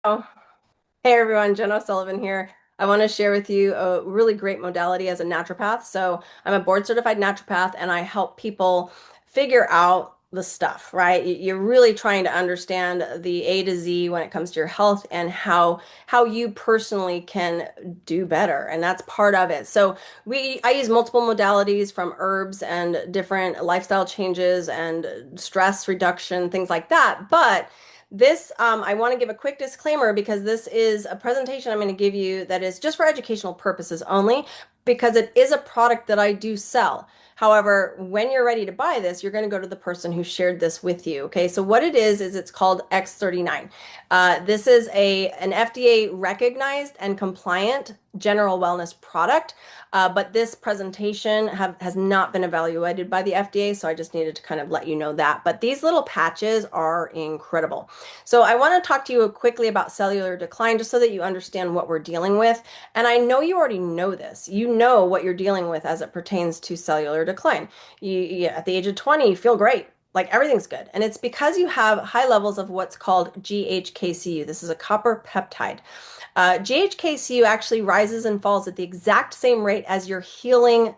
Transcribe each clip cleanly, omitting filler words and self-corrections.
Oh, hey everyone, Jen O'Sullivan here. I want to share with you a really great modality as a naturopath. So, I'm a board certified naturopath and I help people figure out the stuff, right? You're really trying to understand the A to Z when it comes to your health and how you personally can do better. And that's part of it. So, I use multiple modalities from herbs and different lifestyle changes and stress reduction, things like that. But I want to give a quick disclaimer because this is a presentation I'm going to give you that is just for educational purposes only, because it is a product that I do sell. However, when you're ready to buy this, you're going to go to the person who shared this with you. Okay, so what it is it's called X39. This is an FDA recognized and compliant general wellness product. But this presentation has not been evaluated by the FDA, so I just needed to kind of let you know that. But these little patches are incredible. So I want to talk to you quickly about cellular decline just so that you understand what we're dealing with. And I know you already know this. You know what you're dealing with as it pertains to cellular decline. At the age of 20, you feel great. Like everything's good. And it's because you have high levels of what's called GHKCU. This is a copper peptide. GHKCU actually rises and falls at the exact same rate as your healing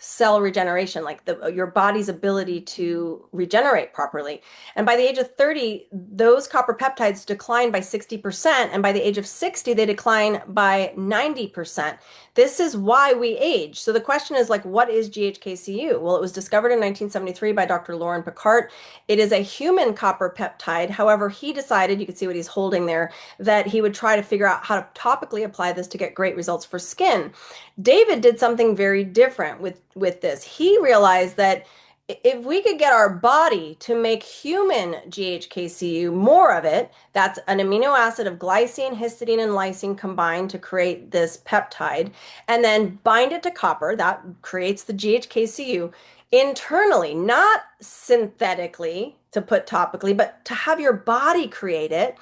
cell regeneration, like your body's ability to regenerate properly. And by the age of 30, those copper peptides decline by 60%, and by the age of 60, they decline by 90%. This is why we age. So the question is like, what is GHKCU? Well, it was discovered in 1973 by Dr. Lauren Picard. It is a human copper peptide. However, he decided, you can see what he's holding there, that he would try to figure out how to topically apply this to get great results for skin. David did something very different with this. He realized that if we could get our body to make human GHKCU, more of it, that's an amino acid of glycine, histidine, and lysine combined to create this peptide, and then bind it to copper, that creates the GHKCU internally, not synthetically to put topically, but to have your body create it.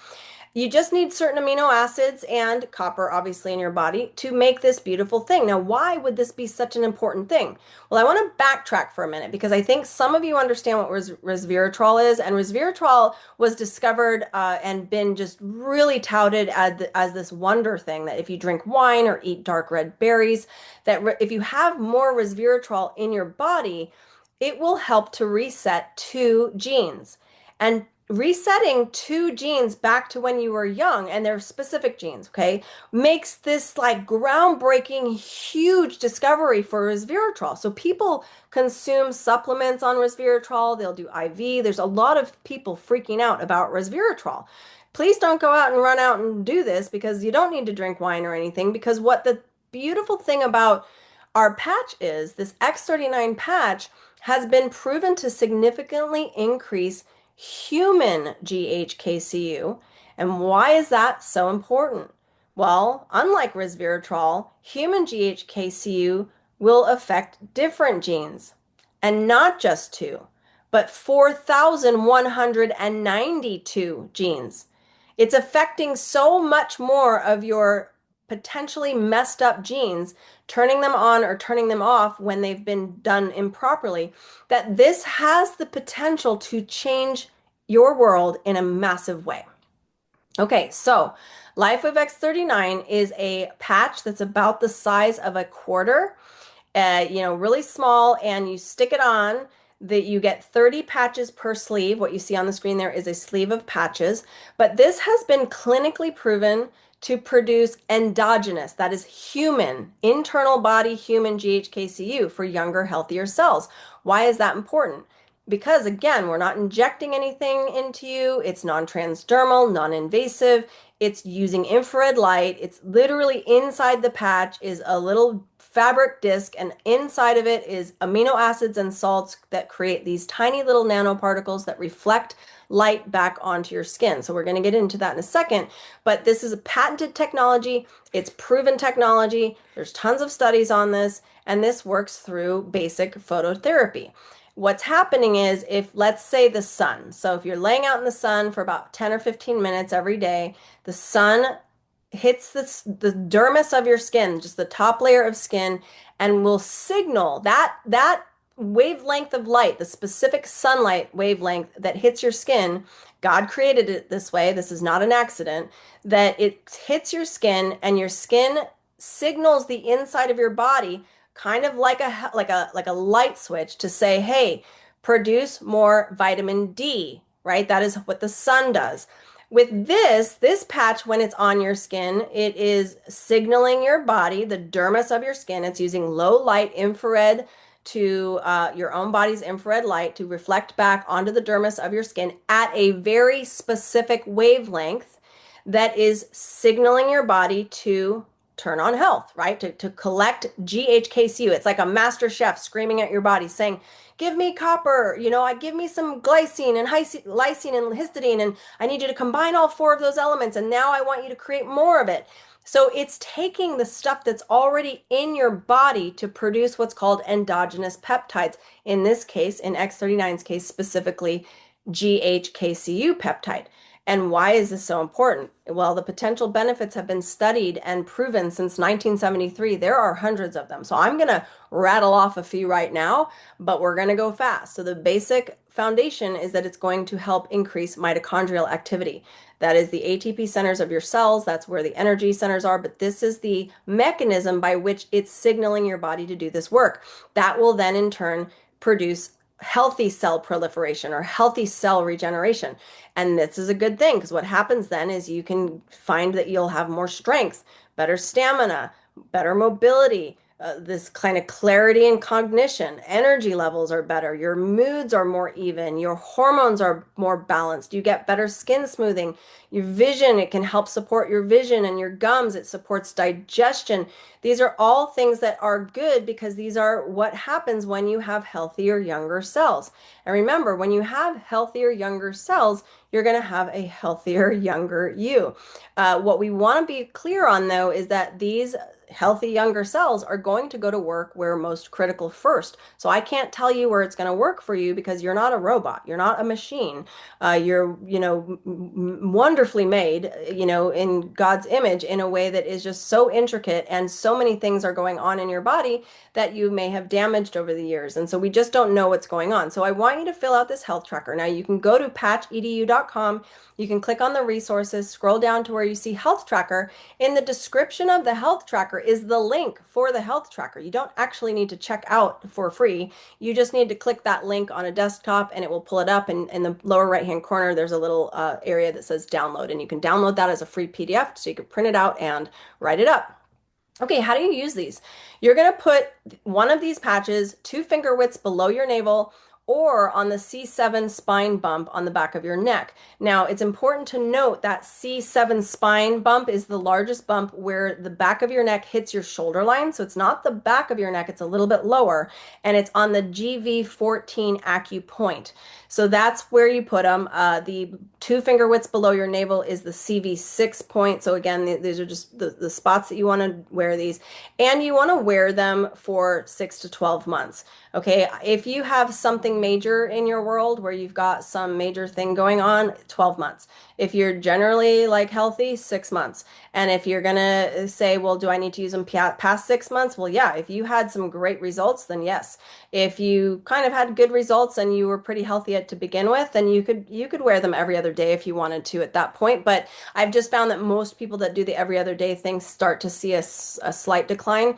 You just need certain amino acids and copper, obviously, in your body to make this beautiful thing. Now, why would this be such an important thing? Well, I want to backtrack for a minute because I think some of you understand what resveratrol is, and resveratrol was discovered and been just really touted as this wonder thing that if you drink wine or eat dark red berries, that if you have more resveratrol in your body, it will help to reset two genes. And resetting two genes back to when you were young, and they're specific genes, okay, makes this like groundbreaking, huge discovery for resveratrol. So people consume supplements on resveratrol, they'll do IV. There's a lot of people freaking out about resveratrol. Please don't go out and run out and do this because you don't need to drink wine or anything. Because what the beautiful thing about our patch is, this X39 patch has been proven to significantly increase human GHKCU. And why is that so important? Well, unlike resveratrol, human GHKCU will affect different genes, and not just two, but 4,192 genes. It's affecting so much more of your potentially messed up genes, turning them on or turning them off when they've been done improperly, that this has the potential to change your world in a massive way. Okay, so LifeWave X39 is a patch that's about the size of a quarter, really small, and you stick it on. That you get 30 patches per sleeve. What you see on the screen there is a sleeve of patches, but this has been clinically proven to produce endogenous, that is human, internal body human GHKCU for younger, healthier cells. Why is that important? Because again, we're not injecting anything into you. It's non-transdermal, non-invasive. It's using infrared light. It's literally inside the patch is a little fabric disc, and inside of it is amino acids and salts that create these tiny little nanoparticles that reflect light back onto your skin. So we're going to get into that in a second, but this is a patented technology. It's proven technology. There's tons of studies on this, and this works through basic phototherapy. What's happening is, if let's say the sun, so if you're laying out in the sun for about 10 or 15 minutes every day, the sun hits the dermis of your skin, just the top layer of skin, and will signal that wavelength of light, the specific sunlight wavelength that hits your skin, God created it this way. This is not an accident, that it hits your skin and your skin signals the inside of your body kind of like a light switch to say, "Hey, produce more vitamin D," right? That is what the sun does. With this patch, when it's on your skin, it is signaling your body, the dermis of your skin. It's using low light infrared to your own body's infrared light to reflect back onto the dermis of your skin at a very specific wavelength that is signaling your body to turn on health, right? To collect GHKCU. It's like a master chef screaming at your body saying, give me copper, I give me some glycine and lysine and histidine, and I need you to combine all four of those elements, and now I want you to create more of it. So it's taking the stuff that's already in your body to produce what's called endogenous peptides. In this case, in X39's case, specifically GHKCU peptide. And why is this so important? Well, the potential benefits have been studied and proven since 1973. There are hundreds of them. So I'm going to rattle off a few right now, but we're going to go fast. So the basic foundation is that it's going to help increase mitochondrial activity. That is the ATP centers of your cells. That's where the energy centers are. But this is the mechanism by which it's signaling your body to do this work. That will then in turn produce healthy cell proliferation or healthy cell regeneration. And this is a good thing because what happens then is you can find that you'll have more strength, better stamina, better mobility, this kind of clarity and cognition. Energy levels are better. Your moods are more even. Your hormones are more balanced. You get better skin smoothing. Your vision, it can help support your vision, and your gums, it supports digestion. These are all things that are good because these are what happens when you have healthier, younger cells. And remember, when you have healthier, younger cells, you're going to have a healthier, younger you. What we want to be clear on, though, is that these healthy younger cells are going to go to work where most critical first. So I can't tell you where it's going to work for you because you're not a robot. You're not a machine. You're, wonderfully made, in God's image in a way that is just so intricate, and so many things are going on in your body that you may have damaged over the years. And so we just don't know what's going on. So I want you to fill out this health tracker. Now you can go to patchedu.com. You can click on the resources, scroll down to where you see health tracker. In the description of the health tracker is the link for the health tracker. You don't actually need to check out for free. You just need to click that link on a desktop and it will pull it up. And in the lower right-hand corner, there's a little area that says download, and you can download that as a free PDF so you can print it out and write it up. Okay, how do you use these? You're going to put one of these patches 2 finger widths below your navel or on the C7 spine bump on the back of your neck. Now, it's important to note that C7 spine bump is the largest bump where the back of your neck hits your shoulder line. So it's not the back of your neck, it's a little bit lower, and it's on the GV14 acupoint. So that's where you put them. The 2 finger widths below your navel is the CV6 point. So again, these are just the spots that you want to wear these, and you want to wear them for 6 to 12 months. Okay, if you have something major in your world where you've got some major thing going on, 12 months. If you're generally like healthy, 6 months. And if you're gonna say, well, do I need to use them past 6 months? Well, yeah, if you had some great results, then yes. If you kind of had good results and you were pretty healthy to begin with, then you could wear them every other day if you wanted to at that point. But I've just found that most people that do the every other day thing start to see a slight decline.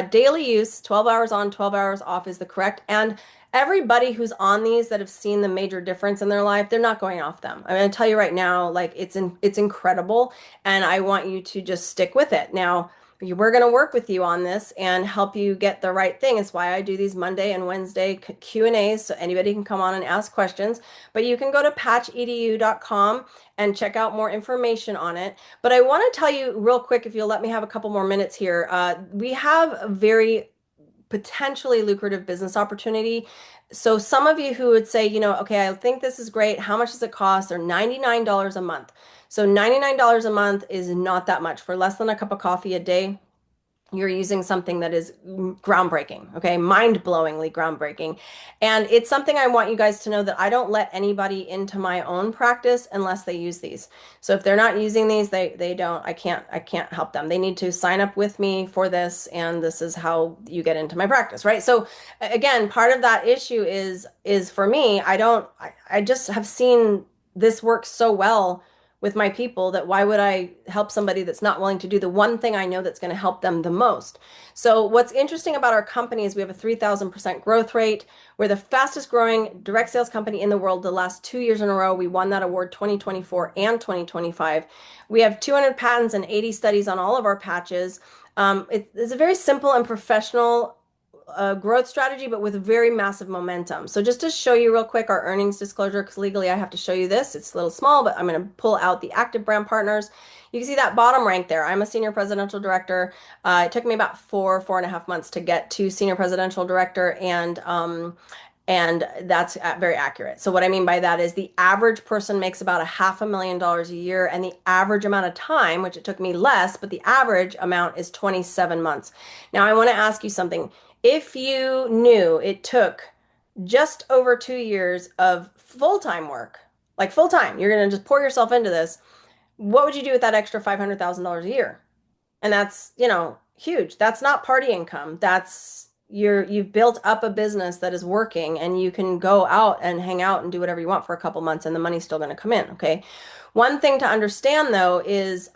Daily use, 12 hours on, 12 hours off is the correct. And everybody who's on these that have seen the major difference in their life, they're not going off them. I'm going to tell you right now, like it's incredible, and I want you to just stick with it. Now, we're going to work with you on this and help you get the right thing. It's why I do these Monday and Wednesday Q&As so anybody can come on and ask questions. But you can go to patchedu.com and check out more information on it. But I want to tell you real quick, if you'll let me have a couple more minutes here, we have a very potentially lucrative business opportunity. So some of you who would say, okay, I think this is great. How much does it cost? They're $99 a month. So $99 a month is not that much. For less than a cup of coffee a day, you're using something that is groundbreaking, okay? Mind-blowingly groundbreaking. And it's something I want you guys to know that I don't let anybody into my own practice unless they use these. So if they're not using these, they don't, I can't help them. They need to sign up with me for this, and this is how you get into my practice, right? So again, part of that issue is for me, I just have seen this works so well with my people that why would I help somebody that's not willing to do the one thing I know that's going to help them the most? So what's interesting about our company is we have a 3,000% growth rate. We're the fastest growing direct sales company in the world the last 2 years in a row. We won that award 2024 and 2025. We have 200 patents and 80 studies on all of our patches. It's a very simple and professional growth strategy, but with very massive momentum. So just to show you real quick our earnings disclosure, because legally I have to show you this. It's a little small, but I'm going to pull out the active brand partners. You can see that bottom rank there. I'm a senior presidential director. It took me about 4.5 months to get to senior presidential director, and that's very accurate. So what I mean by that is the average person makes about $500,000 a year, and the average amount of time, which it took me less, but the average amount is 27 months. Now I want to ask you something. If you knew it took just over 2 years of full-time work, like full-time, you're going to just pour yourself into this, what would you do with that extra $500,000 a year? And that's, huge. That's not party income. That's you've built up a business that is working, and you can go out and hang out and do whatever you want for a couple months and the money's still going to come in, okay? One thing to understand though is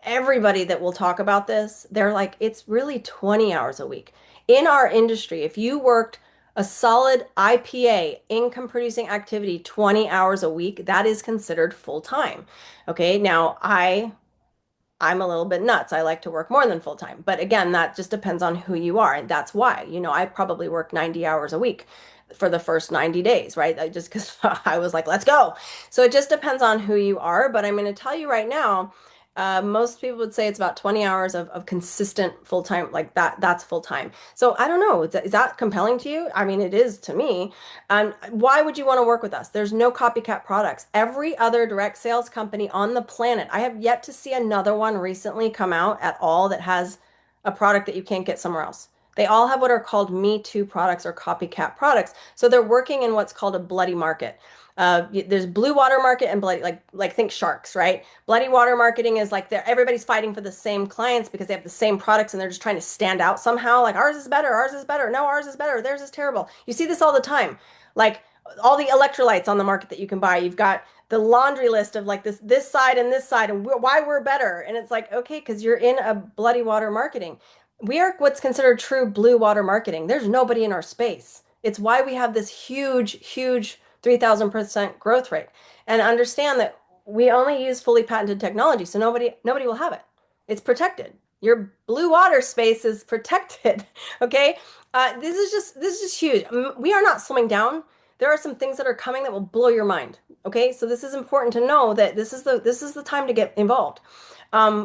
everybody that will talk about this, they're like it's really 20 hours a week. In our industry, if you worked a solid IPA, income producing activity, 20 hours a week, that is considered full time. Okay, now I'm a little bit nuts. I like to work more than full time. But again, that just depends on who you are. And that's why, I probably work 90 hours a week for the first 90 days, right? I just because I was like, let's go. So it just depends on who you are. But I'm going to tell you right now, most people would say it's about 20 hours of consistent full time, like that. That's full time. So I don't know. Is that compelling to you? I mean, it is to me. Why would you want to work with us? There's no copycat products. Every other direct sales company on the planet, I have yet to see another one recently come out at all that has a product that you can't get somewhere else. They all have what are called Me Too products or copycat products. So they're working in what's called a bloody market. There's blue water market and bloody, like think sharks, right? Bloody water marketing is like everybody's fighting for the same clients because they have the same products and they're just trying to stand out somehow. Like ours is better, ours is better. No, ours is better. Theirs is terrible. You see this all the time. Like all the electrolytes on the market that you can buy. You've got the laundry list of like this side and this side and why we're better. And it's like, okay, because you're in a bloody water marketing. We are what's considered true blue water marketing. There's nobody in our space. It's why we have this huge, huge 3,000% growth rate. And understand that we only use fully patented technology, so nobody will have it. It's protected. Your blue water space is protected. Okay. This is just huge. We are not slowing down. There are some things that are coming that will blow your mind. Okay. So this is important to know that this is the time to get involved.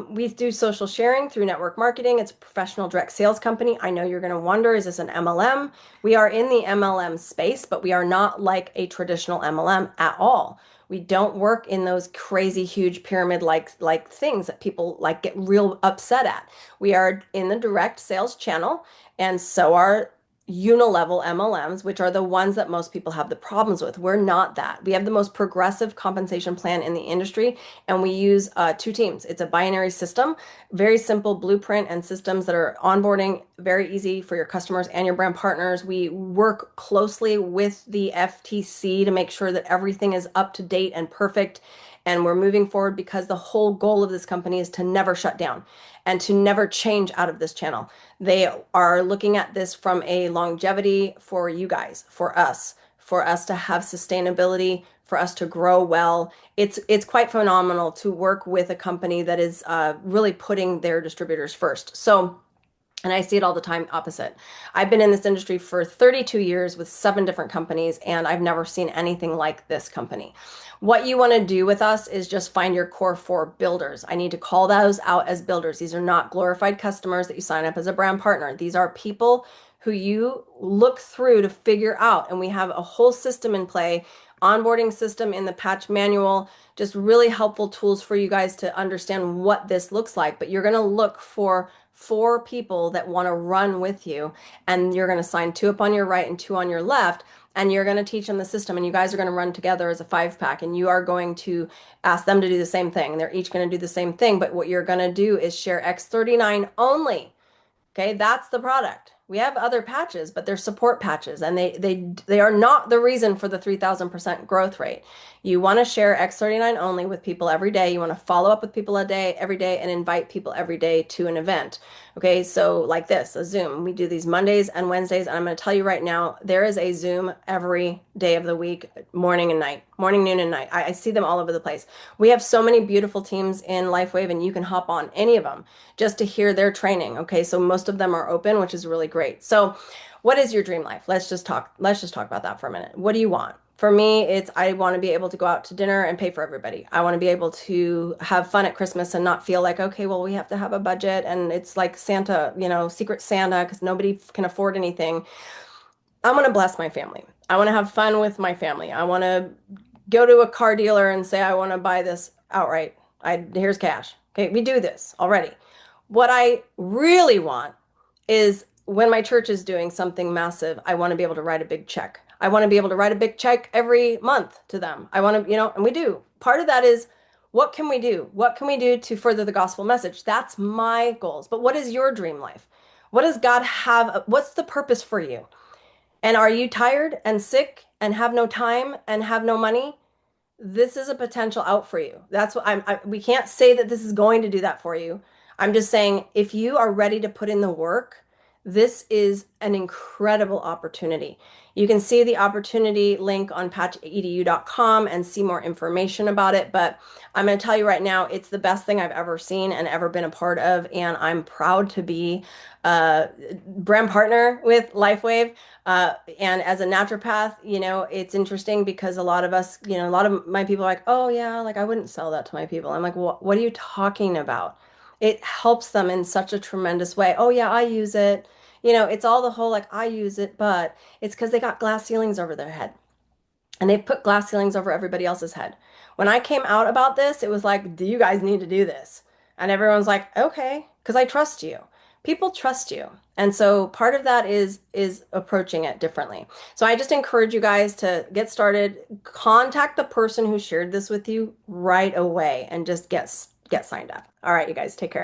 We do social sharing through network marketing. It's a professional direct sales company. I know you're going to wonder, is this an MLM? We are in the MLM space, but we are not like a traditional MLM at all. We don't work in those crazy huge pyramid like things that people like get real upset at. We are in the direct sales channel, and so are unilevel MLMs, which are the ones that most people have the problems with. We're not that. We have the most progressive compensation plan in the industry, and we use two teams. It's a binary system, very simple blueprint and systems that are onboarding very easy for your customers and your brand partners. We work closely with the FTC to make sure that everything is up to date and perfect. And we're moving forward because the whole goal of this company is to never shut down and to never change out of this channel. They are looking at this from a longevity for you guys, for us to have sustainability, for us to grow well. It's quite phenomenal to work with a company that is really putting their distributors first. So, and I see it all the time opposite. I've been in this industry for 32 years with 7 different companies, and I've never seen anything like this company. What you want to do with us is just find your core 4 builders. I need to call those out as builders. These are not glorified customers that you sign up as a brand partner. These are people who you look through to figure out, and we have a whole system in play, onboarding system in the patch manual, just really helpful tools for you guys to understand what this looks like. But you're going to look for 4 people that want to run with you, and you're going to sign 2 up on your right and 2 on your left, and you're going to teach them the system, and you guys are going to run together as a 5-pack, and you are going to ask them to do the same thing. They're each going to do the same thing, but what you're going to do is share X39 only. Okay, that's the product. We have other patches, but they're support patches, and they are not the reason for the 3,000% growth rate. You want to share X39 only with people every day. You want to follow up with people a day, every day, and invite people every day to an event. Okay, so like this, a Zoom. We do these Mondays and Wednesdays, and I'm going to tell you right now, there is a Zoom every day of the week, morning and night, morning, noon, and night. I see them all over the place. We have so many beautiful teams in LifeWave, and you can hop on any of them just to hear their training. Okay, so most of them are open, which is really great. So, what is your dream life? Let's just talk about that for a minute. What do you want? For me, it's I want to be able to go out to dinner and pay for everybody. I want to be able to have fun at Christmas and not feel like, okay, well, we have to have a budget and it's like Santa, Secret Santa because nobody can afford anything. I want to bless my family. I want to have fun with my family. I want to go to a car dealer and say, I want to buy this outright. Here's cash. Okay, we do this already. What I really want is when my church is doing something massive, I want to be able to write a big check. I want to be able to write a big check every month to them. I want to, and we do. Part of that is what can we do? What can we do to further the gospel message? That's my goals. But what is your dream life? What does God have? What's the purpose for you? And are you tired and sick and have no time and have no money? This is a potential out for you. That's what we can't say that this is going to do that for you. I'm just saying if you are ready to put in the work, this is an incredible opportunity. You can see the opportunity link on patchedu.com and see more information about it. But I'm going to tell you right now, it's the best thing I've ever seen and ever been a part of. And I'm proud to be a brand partner with LifeWave. And as a naturopath, it's interesting because a lot of us, a lot of my people are like, oh yeah, like I wouldn't sell that to my people. I'm like, what are you talking about? It helps them in such a tremendous way. Oh yeah, I use it. It's all the whole like I use it, but it's because they got glass ceilings over their head and they put glass ceilings over everybody else's head. When I came out about this, it was like, do you guys need to do this? And everyone's like, okay, because I trust you. People trust you. And so part of that is approaching it differently. So I just encourage you guys to get started, contact the person who shared this with you right away and just get signed up. All right, you guys, take care.